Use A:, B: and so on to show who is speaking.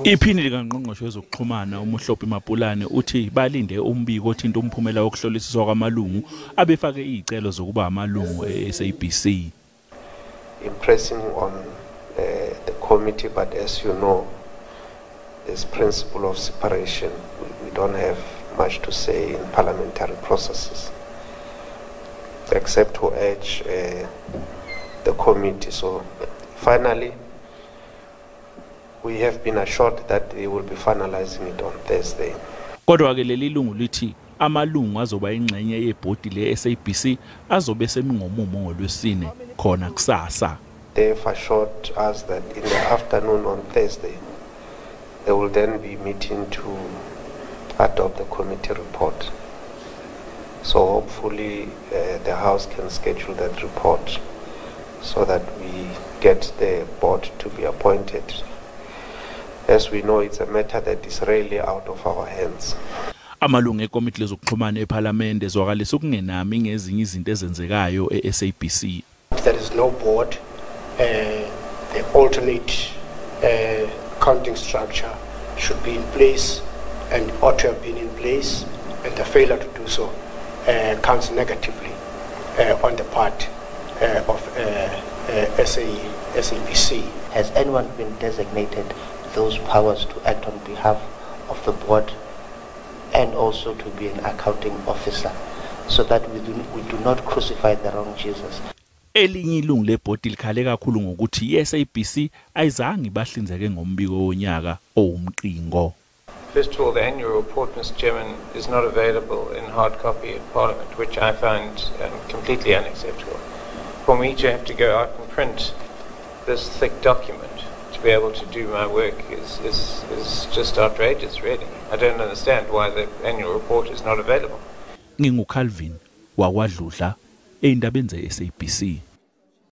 A: Iphini likaNgqongqoshe wezokuXhumana uMhlophe Mapulane uthi balinde umbiko othinta umphumela wokuhlolisiswa kwamalungu abefake izicelo zokuba amalungu e-I-SABC.
B: Impressing on the committee, but as you know, this principle of separation, we don't have much to say in parliamentary processes, except to urge the committee. So finally, we have been assured that they will be finalizing it on Thursday.
A: Kodwa ke leli lungu lithi amalungu azoba ingxenye yebhodi le-SABC azobe semingomumo ngolwesine khona kusasa.
B: They've assured us that in the afternoon on Thursday, they will then be meeting to adopt the committee report. So hopefully the House can schedule that report so that we get the board to be appointed. As we know, it's a matter that is really out of our hands.
A: Amalungu ekomidi lezokuXhumana ePhalamende zwakalise ukungenami ngezinye izinto ezenzekayo e-SABC.
C: There is no board. The alternate counting structure should be in place and ought to have been in place, and the failure to do so counts negatively on the part of SABC.
D: Has anyone been designated those powers to act on behalf of the board and also to be an accounting officer, so that we do not crucify the wrong Jesus?
A: Elinye ilungu lebhodi likhale kakhulu ngokuthi i-SABC ayizange ibahlinzeke ngombiko wonyaka owumqingo.
E: First of all, the annual report, Mr. Chairman, is not available in hard copy at Parliament, which I find completely unacceptable. For me to have to go out and print this thick document to be able to do my work is just outrageous, really. I don't understand why the annual report is not available.
A: Ngokhalvin wakwadludla eindabeni ze-SABC.